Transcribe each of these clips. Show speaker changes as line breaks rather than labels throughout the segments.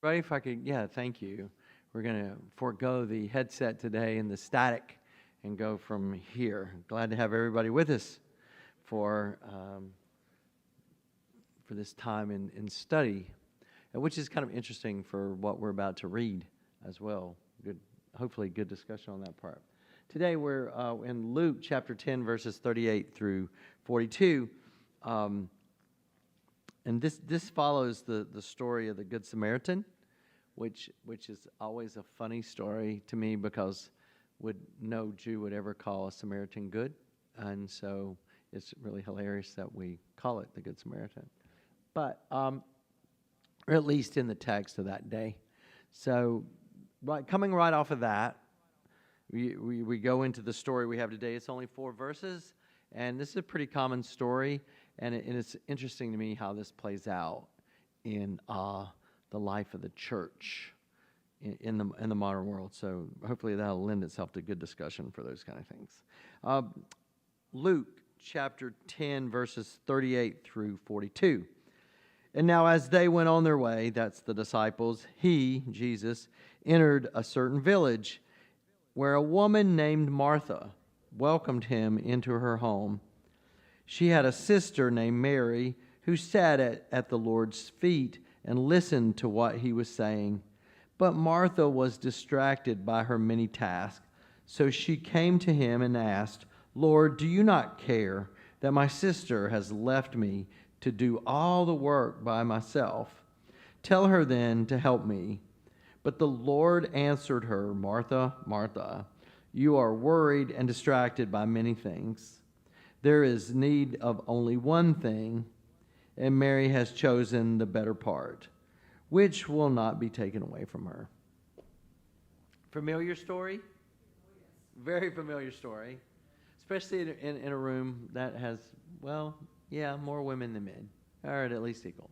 Right, if I could, yeah, thank you. We're going to forego the headset today and the static and go from here. Glad to have everybody with us for this time in study, which is kind of interesting for what we're about to read as well. Good, hopefully good discussion on that part. Today we're in Luke chapter 10, verses 38 through 42. And this follows the story of the Good Samaritan, which is always a funny story to me because no Jew would ever call a Samaritan good. And so it's really hilarious that we call it the Good Samaritan. But, or at least in the text of that day. So coming right off of that, we go into the story we have today. It's only 4 verses, and this is a pretty common story, and it's interesting to me how this plays out in the life of the church in the modern world. So hopefully that'll lend itself to good discussion for those kind of things. Luke chapter 10, verses 38 through 42. And now as they went on their way, that's the disciples, he, Jesus, entered a certain village where a woman named Martha welcomed him into her home. She had a sister named Mary who sat at the Lord's feet and listened to what he was saying. But Martha was distracted by her many tasks. So she came to him and asked, "Lord, do you not care that my sister has left me to do all the work by myself? Tell her then to help me." But the Lord answered her, "Martha, Martha, you are worried and distracted by many things. There is need of only one thing, and Mary has chosen the better part, which will not be taken away from her." Familiar story? Very familiar story, especially in a room that has, well, yeah, more women than men, or at least equal.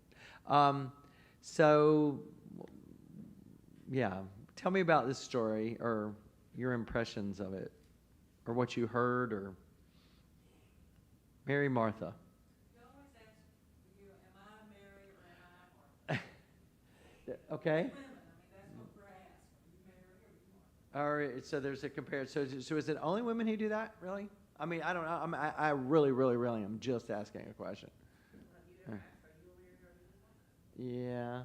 Yeah, tell me about this story or your impressions of it or what you heard or Mary, Martha.
You always ask you, am I Mary or am I Martha?
Okay.
Women, that's what we're asked. Are you Mary or are you Martha?
All right, so there's a comparison. So is it only women who do that, really? I mean, I don't know. I really, really, really am just asking a question.
You don't ask, are you Mary or are you Martha?
Yeah,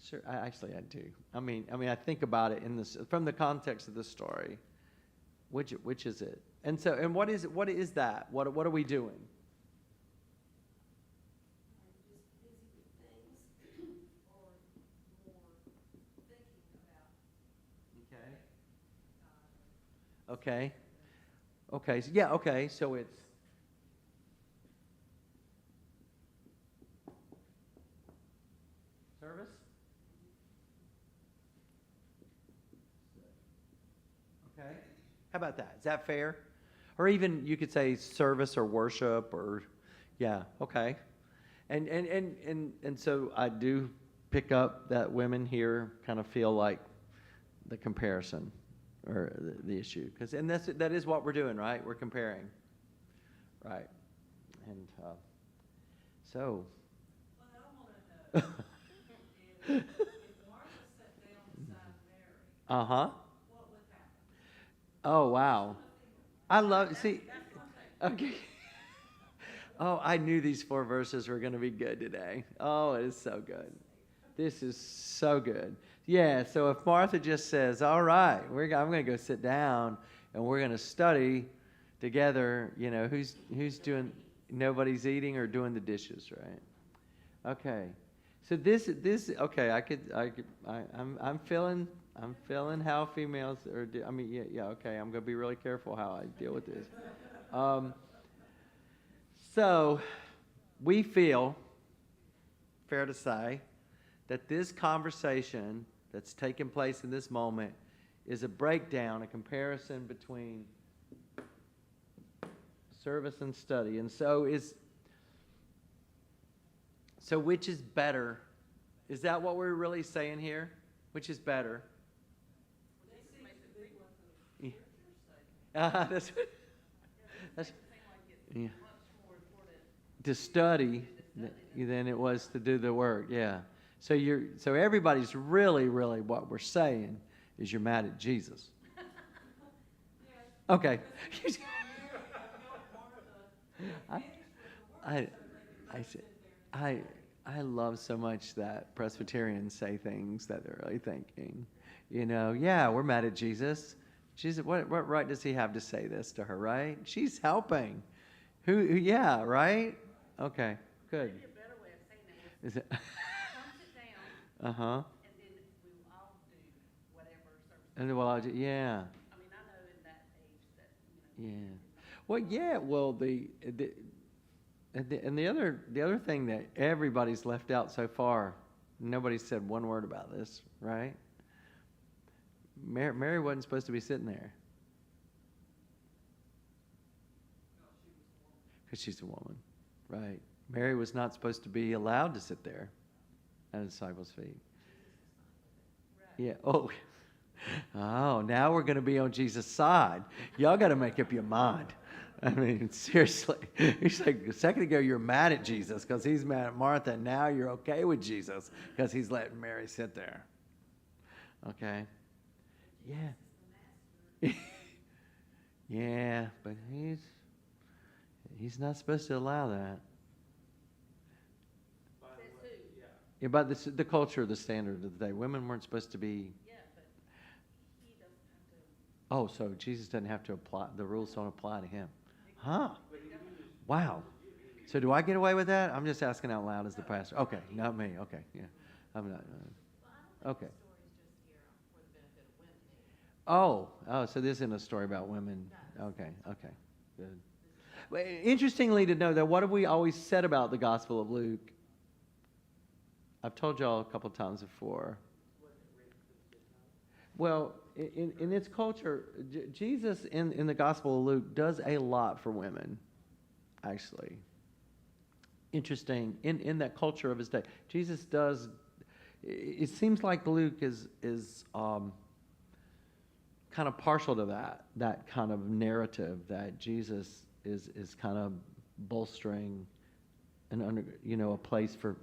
sure. I do. I mean, I think about it from the context of the story. Which is it? And so, and what is it? What is that? What are we doing?
Are you just busy with things or more thinking about
Okay. Okay. So, yeah. Okay. So it's service. Okay. How about that? Is that fair? Or even you could say service or worship or, yeah, okay. And so I do pick up that women here kind of feel like the comparison or the issue. And that is what we're doing, right? We're comparing. Right. And so.
Well, I want to know if Martha sat down beside Mary,
Uh-huh.
what would happen?
Oh, wow. I love, see,
That's one thing.
okay. Oh, I knew these 4 verses were going to be good today. Oh, it is so good. This is so good. Yeah, so if Martha just says, "All right, I'm going to go sit down and we're going to study together," who's doing, nobody's eating or doing the dishes, right? Okay. So this okay, I'm feeling how females are, yeah, okay, I'm going to be really careful how I deal with this. So we feel, fair to say, that this conversation that's taking place in this moment is a breakdown, a comparison between service and study. And so which is better? Is that what we're really saying here? Which is better?
They seem to be what the scriptures say.
That's yeah.
Much more important
To study than it was to do the work. Yeah. So everybody's really, really what we're saying is you're mad at Jesus. Okay. I, I, I, s- I, I love so much that Presbyterians say things that they're really thinking. Yeah, we're mad at Jesus. Jesus, what right does he have to say this to her, right? She's helping. Yeah, right? Okay, good.
Maybe a better way of saying that
Is
is
it?
come sit down,
Uh-huh.
and then we will all do whatever service.
And well, yeah.
I mean, I know in that age that,
Yeah.
it's not.
Well, yeah. Well, the other thing that everybody's left out so far, nobody said one word about this, right? Mary wasn't supposed to be sitting there because she's a woman, right? Mary was not supposed to be allowed to sit there at the disciples' feet. Yeah. Oh. Oh, now we're going to be on Jesus' side. Y'all got to make up your mind. I mean, seriously. He's like, a second ago you were mad at Jesus because he's mad at Martha, and now you're okay with Jesus because he's letting Mary sit there. Okay? Yeah. Yeah, but he's not supposed to allow that. Yeah, but the culture, the standard of the day. Women weren't supposed to be.
Yeah, but he doesn't have to.
Oh, so Jesus doesn't have to apply, the rules don't apply to him. Huh. Wow. So do I get away with that? I'm just asking out loud as the pastor. Okay, not me. Okay, yeah. I'm not. Okay. Oh, so this isn't a story about women. Okay, good. Well, interestingly to know that what have we always said about the Gospel of Luke? I've told y'all a couple times before. Well, in its culture, Jesus in the Gospel of Luke does a lot for women, actually. Interesting, in that culture of his day. Jesus does, it seems like Luke is kind of partial to that kind of narrative that Jesus is kind of bolstering a place for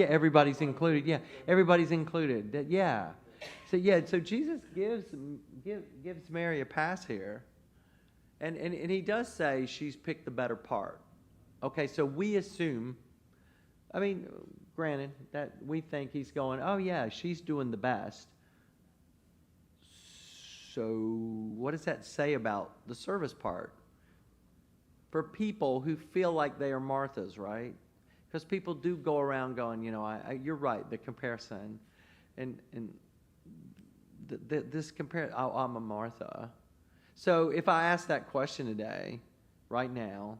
everybody's included. Yeah, everybody's included. Yeah. So Jesus gives Mary a pass here, and he does say she's picked the better part. Okay, so we assume, I mean, granted that we think he's going, oh yeah, she's doing the best. So what does that say about the service part? For people who feel like they are Marthas, right? Because people do go around going, you're right, the comparison, and this compare. Oh, I'm a Martha. So if I ask that question today, right now,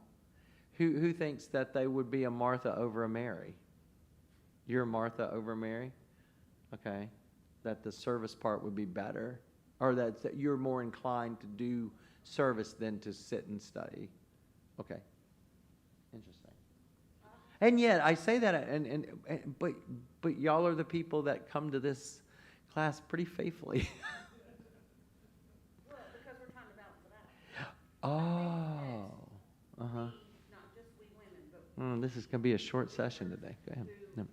who thinks that they would be a Martha over a Mary? You're a Martha over Mary? Okay. That the service part would be better, or that you're more inclined to do service than to sit and study. Okay. Interesting. And yet I say that, but y'all are the people that come to this class pretty faithfully.
Well, because we're trying to balance it out.
Oh. Uh-huh.
Not just we women, but
This is going to be a short session today. Go ahead. No.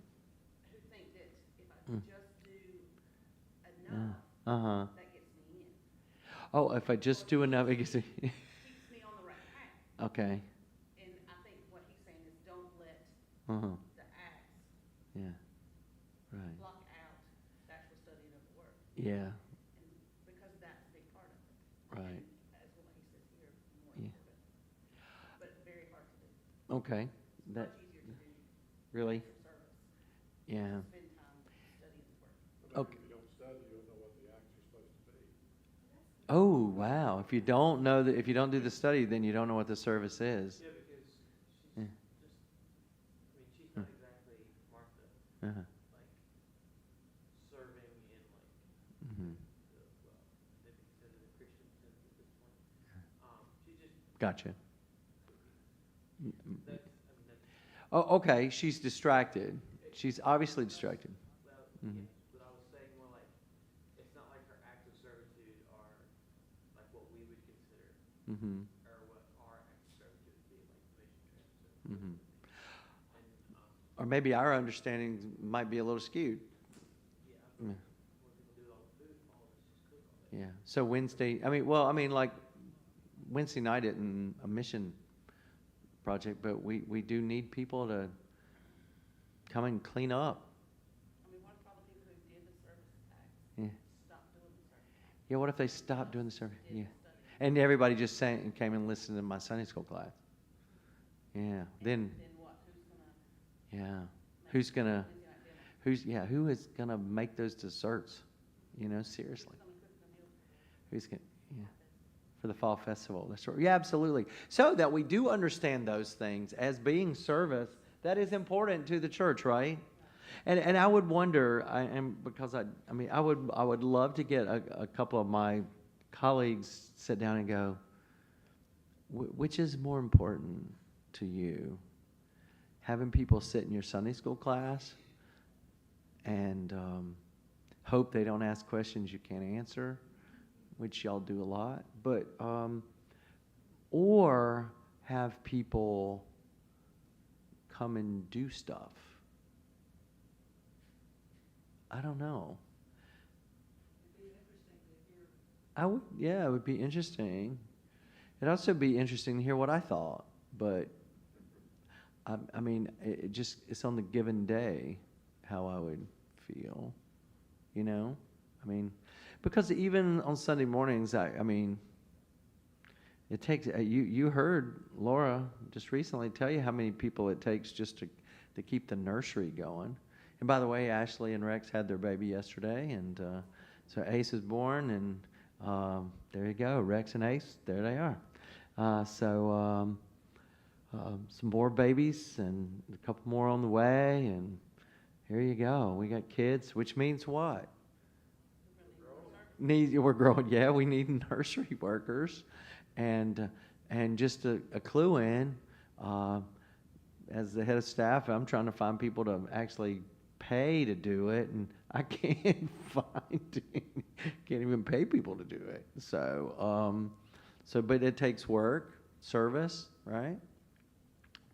who think that if I just do enough,
Uh-huh.
that gets me in.
Oh, if I just do enough, it gets me.
Keeps me on the right path.
Okay.
And I think what he's saying is don't let
Uh-huh.
the acts
Yeah. Right.
block out the actual studying of the word.
Yeah.
And because that's a big part of it.
Right.
And as what he says here, more
Yeah.
important. But very hard to do.
Okay.
It's
That
much easier to do
really.
your service.
Yeah.
Spend time studying the word.
Okay.
If you don't study, you don't know what the acts are supposed to be.
Oh wow! If you don't know that, if you don't do the study, then you don't know what the service is.
Yeah, because she's
Yeah.
she's not exactly Martha,
Uh-huh.
like, serving in, like,
Mm-hmm.
maybe considered a Christian sense at this point. She's just,
Gotcha.
that's,
Oh, okay. She's distracted. She's obviously distracted.
well,
Mhm.
yes, but I was saying more like, it's not like her acts of servitude are like what we would consider,
Mm-hmm.
or what our acts of servitude would be, like mission trips.
Mm-hmm.
And
or maybe our understanding might be a little skewed.
Yeah,
Yeah.
when people do all the food, all of us just cook all day.
Yeah. So Wednesday, like Wednesday night isn't a mission project, but we do need people to come and clean up.
I mean, what if all the people who did the service tax
Yeah.
stopped doing the service tax?
Yeah. What if they stopped doing the service?
Did
Yeah.
the study?
And everybody just came and listened to my Sunday school class. Yeah. Then,
Then what, who's gonna?
yeah. Who's gonna?
Wednesday night dinner?
Who is gonna make those desserts? You know, seriously.
Who's gonna cook the meals for
Who's gonna? Yeah. For the fall festival. That's right. Yeah, absolutely. So that we do understand those things as being service, that is important to the church, right? And I would wonder, I would love to get a couple of my colleagues sit down and go, which is more important to you? Having people sit in your Sunday school class and hope they don't ask questions you can't answer, which y'all do a lot, but or have people come and do stuff. I don't know. It would be interesting. It'd also be interesting to hear what I thought, but it's on the given day how I would feel, you know? Because even on Sunday mornings, it takes, you heard Laura just recently tell you how many people it takes just to keep the nursery going. And by the way, Ashley and Rex had their baby yesterday, and so Ace is born, and there you go, Rex and Ace, there they are. Some more babies and a couple more on the way, and here you go. We got kids, which means what? We're growing. Yeah, we need nursery workers, and just a clue in. As the head of staff, I'm trying to find people to actually pay to do it, and I can't can't even pay people to do it. But it takes work, service, right?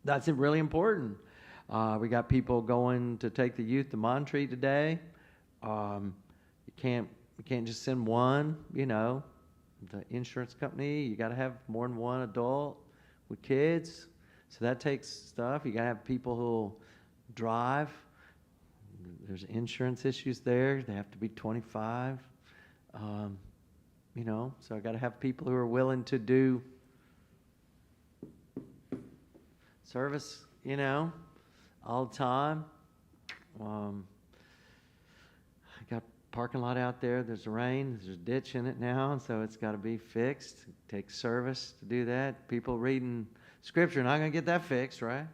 That's really important. We got people going to take the youth to Monterey today. You can't just send one, the insurance company, you got to have more than one adult with kids. So that takes stuff. You got to have people who'll drive. There's insurance issues there. They have to be 25. So I got to have people who are willing to do service, all the time. I got parking lot out there. There's rain. There's a ditch in it now, so it's got to be fixed. It takes service to do that. People reading Scripture not going to get that fixed, right?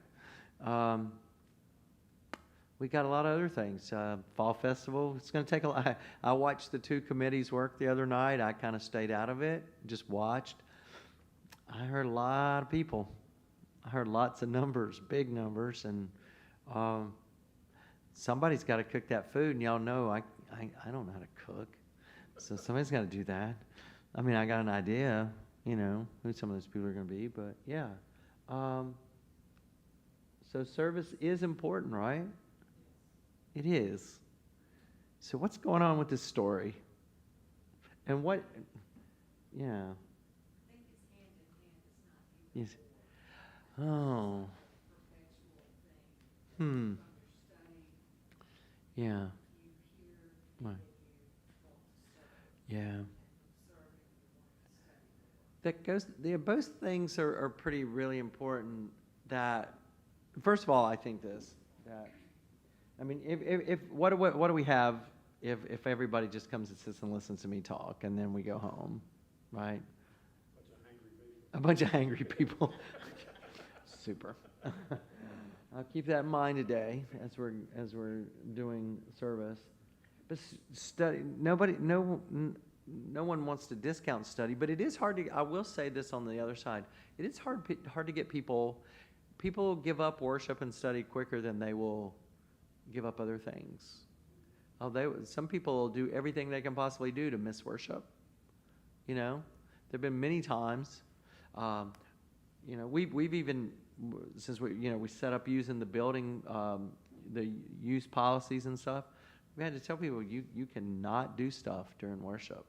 We got a lot of other things. Fall festival. It's going to take a lot. I watched the two committees work the other night. I kind of stayed out of it, just watched. I heard a lot of people. I heard lots of numbers, big numbers, and somebody's got to cook that food. And y'all know I don't know how to cook, so somebody's got to do that. I got an idea, who some of those people are going to be, but yeah. So service is important, right? It is. So what's going on with this story? And what? Yeah.
I think it's hand in hand, it's not.
Yes. Oh. Hmm. Yeah. Right. Yeah. That goes. Both things are pretty really important. That first of all, I think that. If what do we have if everybody just comes and sits and listens to me talk and then we go home, right? A bunch of angry people. Super. I'll keep that in mind today as we're doing service. But study. No one wants to discount study, but it is hard to. I will say this on the other side. It is hard to get people. People give up worship and study quicker than they will give up other things. Some people will do everything they can possibly do to miss worship. There've been many times. We've even since we set up using the building, the use policies and stuff, we had to tell people you cannot do stuff during worship,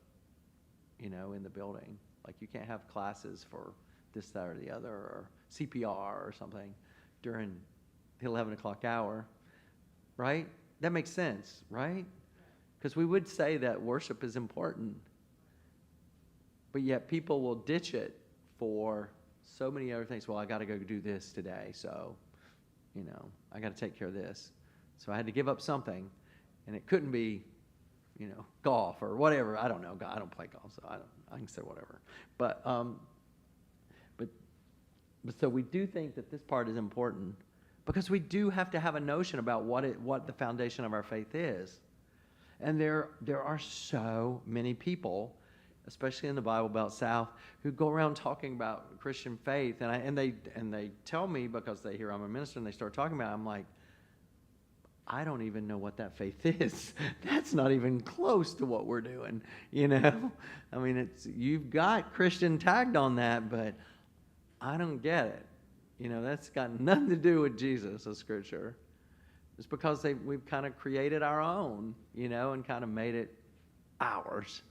in the building. Like you can't have classes for this, that, or the other, or CPR or something during the 11 o'clock hour, right? That makes sense, right? Because we would say that worship is important, but yet people will ditch it for so many other things. Well, I got to go do this today, so, I got to take care of this. So I had to give up something, and it couldn't be, golf or whatever. I don't know. I don't play golf, so I can say whatever. But so we do think that this part is important because we do have to have a notion about what the foundation of our faith is. And there are so many people, especially in the Bible Belt South, who go around talking about Christian faith, and they tell me, because they hear I'm a minister and they start talking about it, I'm like, I don't even know what that faith is. That's not even close to what we're doing, I mean, you've got Christian tagged on that, but I don't get it. That's got nothing to do with Jesus, the Scripture. It's because we've kind of created our own, and kind of made it ours,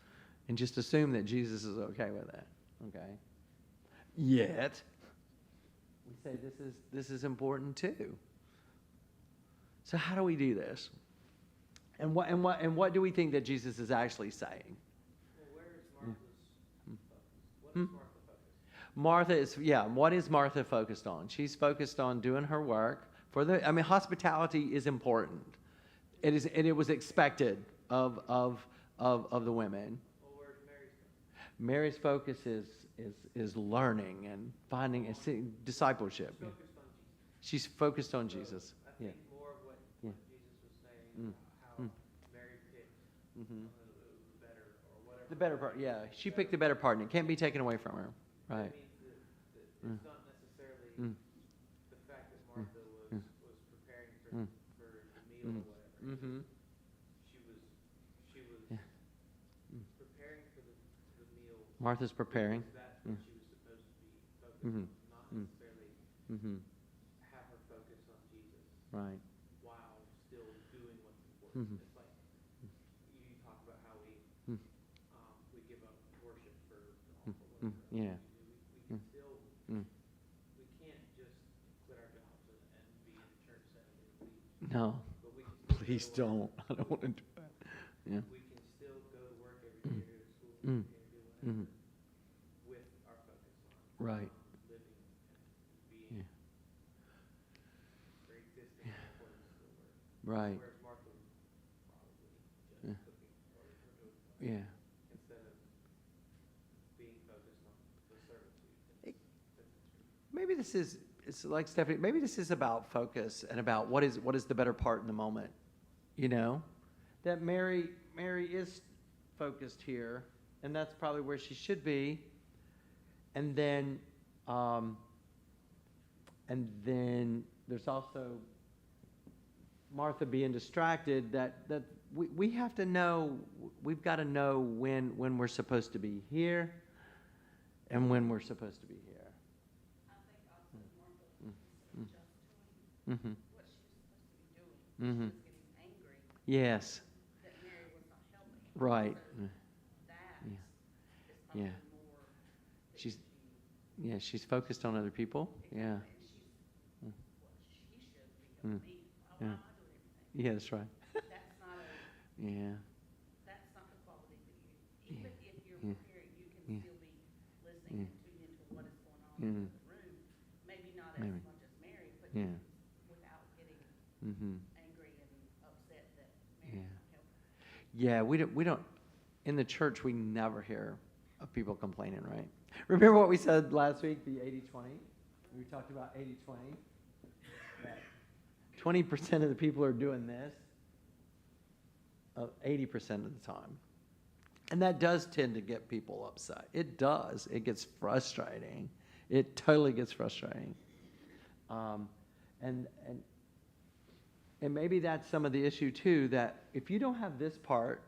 and just assume that Jesus is okay with that. Okay. Yet, we say this is important too. So how do we do this? And what do we think that Jesus is actually saying?
Well, where is Martha's focus?
What is Martha focused on? She's focused on doing her work. Hospitality is important. It was expected of the women.
Well, where's Mary's focus?
Mary's focus is learning and finding discipleship.
She's focused on Jesus.
She's focused on Jesus.
I think more of what Jesus was saying, how Mary picked the better or whatever.
The better part, yeah. She picked the better part, and it can't be taken away from her. Right.
That means that it's not necessarily the fact that Martha was preparing for the meal or whatever. She was preparing for the meal.
Martha's preparing.
That's what she was supposed to be focused on, not necessarily have her focus on Jesus.
Right.
While still doing what's important. It's like you talk about how we give up worship for golf or whatever.
Yeah.
We can still we can't just quit our jobs and be in the church 7 days a week.
No.
But we can still
Please don't. I don't want to do that. Yeah.
We can still go to work every day, go to school every day, do whatever, with our focus on
Right.
living and being for existing in accordance to the word.
Right.
Whereas Martha was probably just cooking or doing something
Yeah.
instead of being focused on the servitude.
Maybe it's like Stephanie, maybe this is about focus and about what is the better part in the moment. That Mary is focused here, and that's probably where she should be. And then there's also Martha being distracted. That we have to know. We've got to know when we're supposed to be here, and when we're supposed to be here.
I think also Martha was just
Mm-hmm.
what she was supposed to be doing.
Mm-hmm.
She was getting angry
Yes.
that Mary was not helping.
Right.
So that
Yeah.
is probably
Yeah.
more that
She's
she,
Yeah, she's focused on other people. Yeah.
and she's what she should be helping me. Why am I doing everything?
Yeah, that's right.
That's not
Yeah.
that's not the quality that you. Even if you're
Yeah.
preparing, you can
Yeah.
still be listening and tuning into what is going on
Mhm.
in the room. Maybe not
Maybe.
as much as Mary, but
Yeah.
without getting
Mm-hmm.
angry and upset that Mary's
Yeah.
not helping.
Yeah, we don't in the church we never hear of people complaining, right? Remember what we said last week, the 80-20? We talked about 80-20. That 20% of the people are doing this 80% of the time. And that does tend to get people upset. It does. It gets frustrating. It totally gets frustrating. And maybe that's some of the issue too, that if you don't have this part,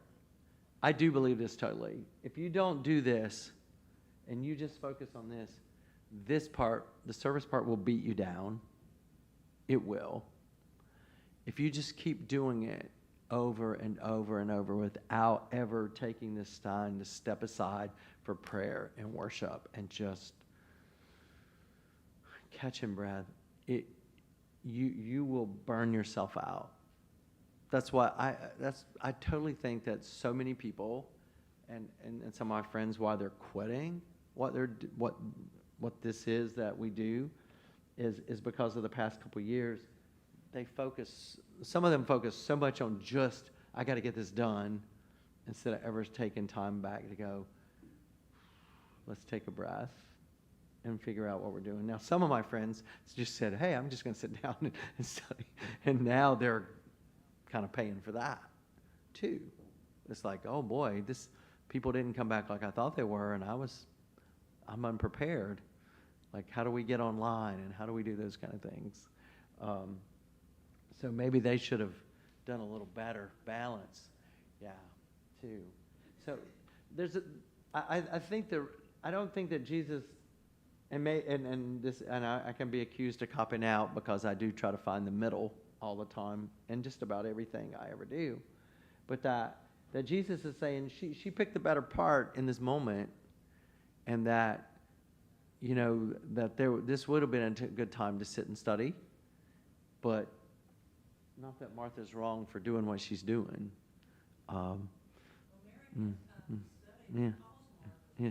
I do believe this totally. If you don't do this and you just focus on this, this part, the service part, will beat you down. It will. If you just keep doing it over and over and over without ever taking this time to step aside for prayer and worship and just catching breath, you will burn yourself out. That's why I totally think that so many people and some of my friends, why they're quitting what this is that we do is because of the past couple of years. Some of them focus so much on just, I got to get this done, instead of ever taking time back to go, let's take a breath and figure out what we're doing. Now, some of my friends just said, hey, I'm just going to sit down and study. And now they're kind of paying for that, too. It's like, oh, boy, people didn't come back like I thought they were, and I'm unprepared. Like, how do we get online, and how do we do those kind of things? So maybe they should have done a little better balance, too. So I don't think that Jesus, and I can be accused of copping out because I do try to find the middle all the time in just about everything I ever do, but that Jesus is saying she picked the better part in this moment, and that this would have been a good time to sit and study, but not that Martha's wrong for doing what she's doing.
Well, Mary has time to study.
Yeah.
Calls Martha.
Yeah.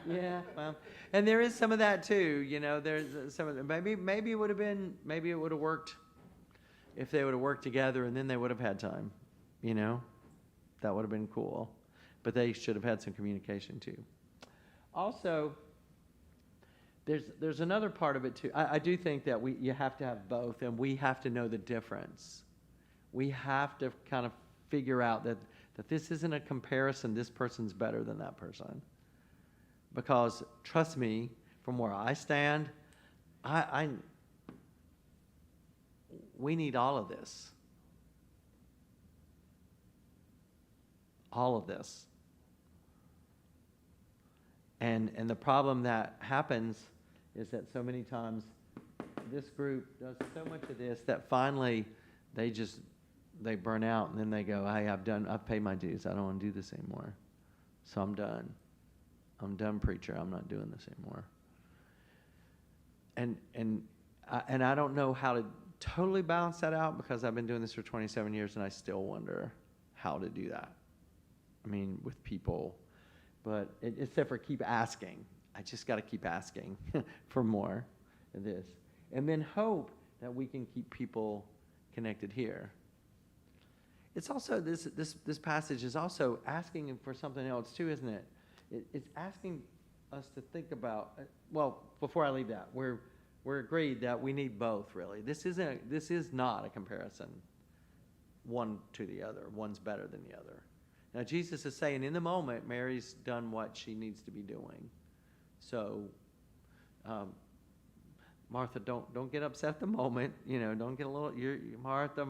Yeah, well, and there is some of that too. There's some of the, maybe it would have worked if they would have worked together, and then they would have had time. That would have been cool, but they should have had some communication too. Also, there's another part of it too. I do think that you have to have both, and we have to know the difference. We have to kind of figure out that this isn't a comparison. This person's better than that person. Because trust me, from where I stand, we need all of this. All of this. And the problem that happens is that so many times this group does so much of this that finally they burn out, and then they go, hey, I've paid my dues. I don't want to do this anymore. So I'm done. I'm done, preacher. I'm not doing this anymore. And I don't know how to totally balance that out, because I've been doing this for 27 years and I still wonder how to do that. I mean, with people. But except for keep asking. I just got to keep asking for more of this. And then hope that we can keep people connected here. It's also, this passage is also asking for something else too, isn't it? It's asking us to think about, well, before I leave that, we're agreed that we need both, really. This is not a comparison, one to the other. One's better than the other. Now, Jesus is saying in the moment, Mary's done what she needs to be doing. So, Martha, don't get upset at the moment. Don't get a little. You're Martha.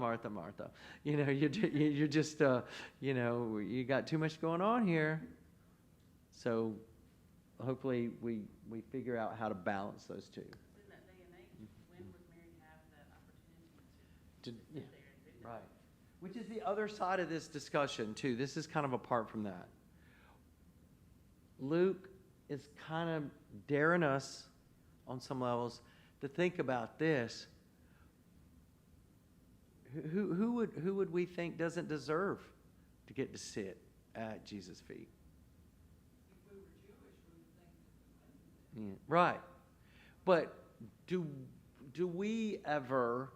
You're just you got too much going on here. So, hopefully, we figure out how to balance those two.
In that day and age, when would Mary have that opportunity to sit there and do that?
Right. Which is the other side of this discussion, too. This is kind of apart from that. Luke is kind of daring us, on some levels, to think about this. Who would we think doesn't deserve to get to sit at Jesus' feet?
If we were Jewish, we would think that we might do that.
Yeah, right. But do we ever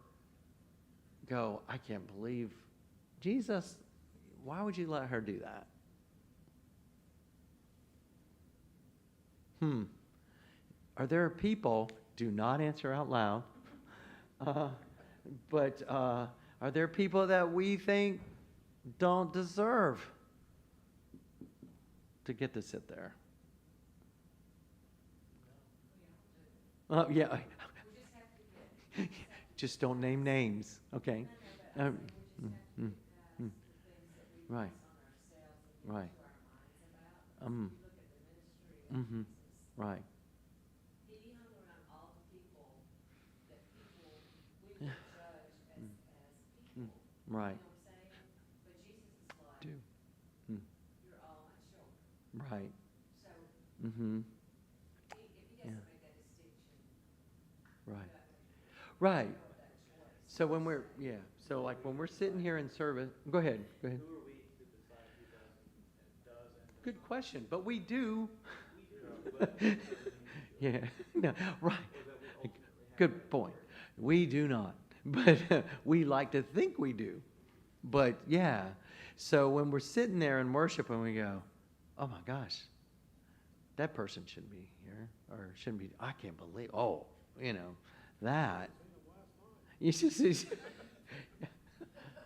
go, I can't believe Jesus, why would you let her do that? Are there people, do not answer out loud, but are there people that we think don't deserve to get to sit there? Yeah.
We just have to get.
Just don't name names, okay?
We just have to get past the things that we
Right.
place on ourselves and
Right.
get into our minds about. If you look at the ministry of Jesus,
Right. Right.
You know what I'm saying? But Jesus is like,
Do. Mm.
you're all my children.
Right.
So
Mm-hmm.
if he
Yeah.
doesn't make that distinction,
Right.
you have to
Right.
go with that choice.
So when we're, yeah, so like when we're sitting here in service, go ahead, go ahead.
Who are we to decide who does and does
Good
not?
question, but we do.
We do, but it doesn't mean we should.
Yeah, no, right.
Or that we ultimately have
Good
that
point.
authority.
We do not, but we like to think we do. But yeah, so when we're sitting there in worship and we go, oh my gosh, that person shouldn't be here or shouldn't be, I can't believe, oh, you know, that. You just,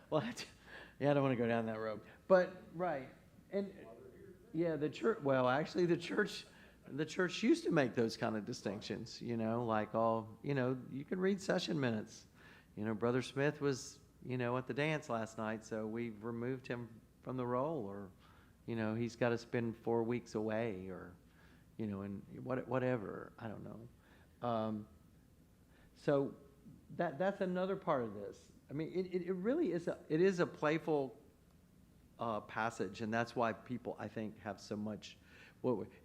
what? Yeah, I don't want to go down that road. But, right. And, yeah, the church, well, actually, the church used to make those kind of distinctions, you know, like you know, you can read session minutes. You know, Brother Smith was, you know, at the dance last night, so we removed him from the role, or, you know, he's got to spend 4 weeks away, or, you know, and whatever. I don't know. So that's another part of this. I mean, it really is a playful passage, and that's why people, I think, have so much.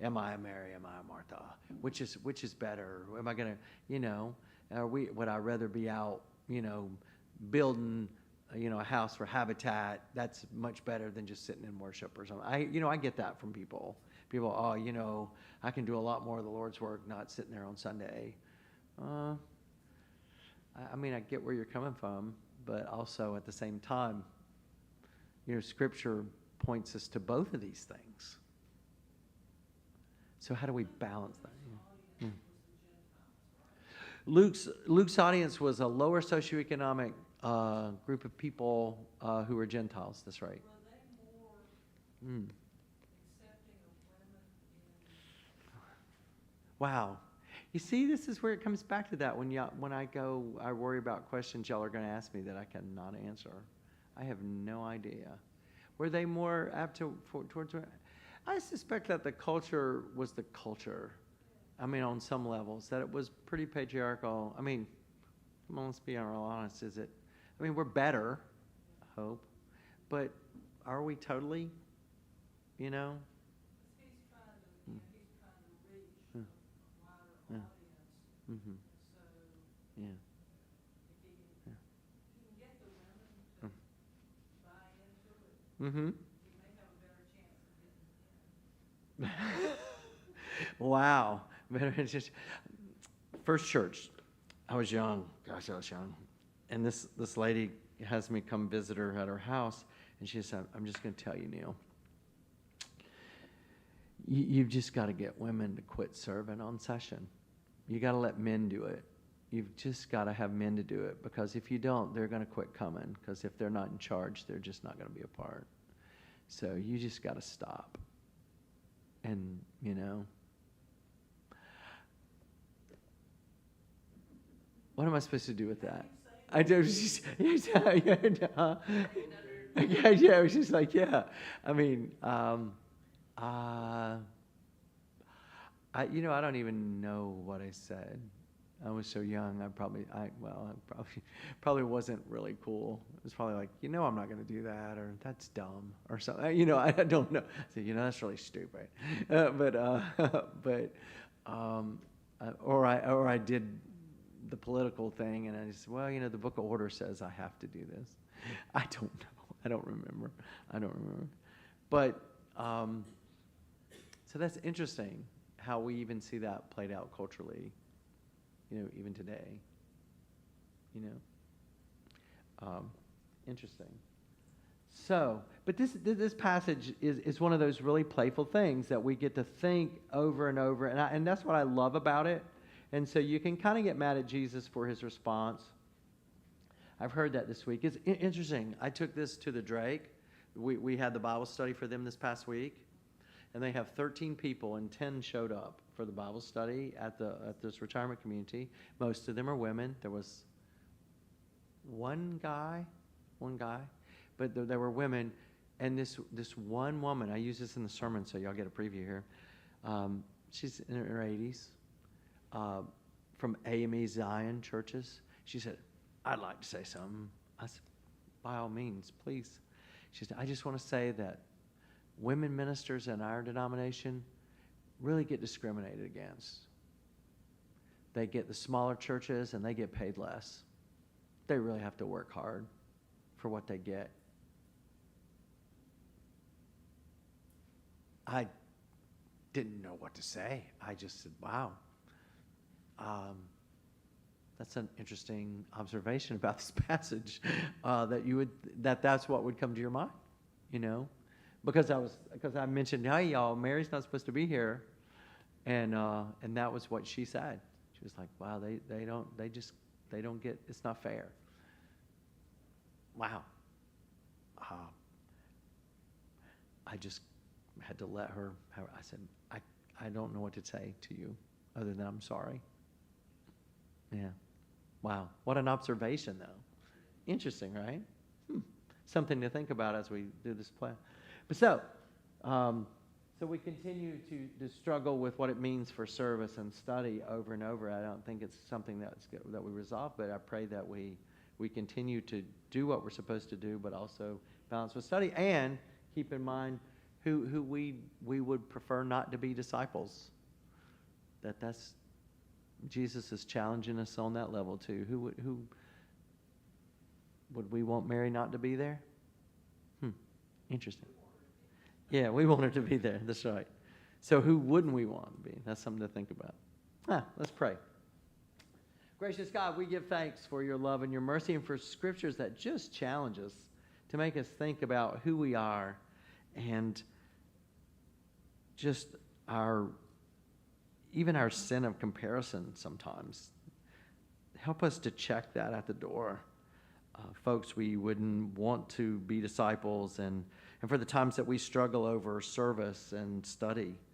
Am I a Mary? Am I a Martha? Which is better? Am I gonna, you know? Would I rather be out, you know, building, you know, a house for Habitat? That's much better than just sitting in worship or something. I get that from people. People, oh, you know, I can do a lot more of the Lord's work not sitting there on Sunday. I mean, I get where you're coming from, but also at the same time, you know, Scripture points us to both of these things. So how do we balance that? Yeah. Luke's audience was a lower socioeconomic group of people who were Gentiles. That's right.
Were they more
Mm.
accepting of women in
Wow. You see, this is where it comes back to that. When I worry about questions y'all are going to ask me that I cannot answer. I have no idea. Were they more apt towards? I suspect that the culture was the culture. I mean, on some levels, that it was pretty patriarchal. I mean, come on, let's be real honest. Is it? I mean, we're better, I hope, but are we totally? You know?
he's trying to, you know, he's trying to reach
Yeah.
a wider
Yeah.
audience.
Mm-hmm.
So
Yeah.
if he
Yeah.
can get the women
Mm.
to buy into it,
Mm-hmm.
he may have a better chance of getting in.
Wow. It's just first church. I was young. Gosh, I was young. And this lady has me come visit her at her house, and she said, "I'm just going to tell you, Neil. You've just got to get women to quit serving on session. You got to let men do it. You've just got to have men to do it, because if you don't, they're going to quit coming, because if they're not in charge, they're just not going to be a part. So you just got to stop." And, you know, what am I supposed to do with that? I do. Yeah, it was just like, yeah. I mean, I don't even know what I said. I was so young. I probably wasn't really cool. It was probably like, I'm not going to do that, or that's dumb, or something. I don't know. So, that's really stupid. Or I did the political thing, and I just, the Book of Order says I have to do this. I don't know. I don't remember. But so that's interesting how we even see that played out culturally, even today. Interesting. So, but this passage is one of those really playful things that we get to think over and over, and that's what I love about it. And so you can kind of get mad at Jesus for his response. I've heard that this week. It's interesting. I took this to the Drake. We had the Bible study for them this past week, and they have 13 people, and 10 showed up for the Bible study at this retirement community. Most of them are women. There was one guy, but there were women. And this one woman, I use this in the sermon, so y'all get a preview here. She's in her 80s, from AME Zion churches. She said, "I'd like to say something." I said, by all means, please. She said, I just want to say that women ministers in our denomination really get discriminated against. They get the smaller churches and they get paid less. They really have to work hard for what they get. I didn't know what to say. I just said, wow. That's an interesting observation about this passage, that's what would come to your mind, you know, because I mentioned, hey y'all, Mary's not supposed to be here, and that was what she said. She was like, wow, they don't get, it's not fair. Wow. I just had to let her. I said, I don't know what to say to you other than I'm sorry. Yeah. Wow. What an observation, though. Interesting, right? Something to think about as we do this plan. But so we continue to struggle with what it means for service and study over and over. I don't think it's something that we resolve, but I pray that we continue to do what we're supposed to do, but also balance with study and keep in mind who we would prefer not to be disciples. That's Jesus is challenging us on that level too. Who would we want Mary not to be there? Interesting. Yeah, we want her to be there. That's right. So who wouldn't we want to be? That's something to think about. Let's pray. Gracious God, we give thanks for your love and your mercy and for scriptures that just challenge us to make us think about who we are and just even our sin of comparison sometimes. Help us to check that at the door. Folks we wouldn't want to be disciples, and for the times that we struggle over service and study.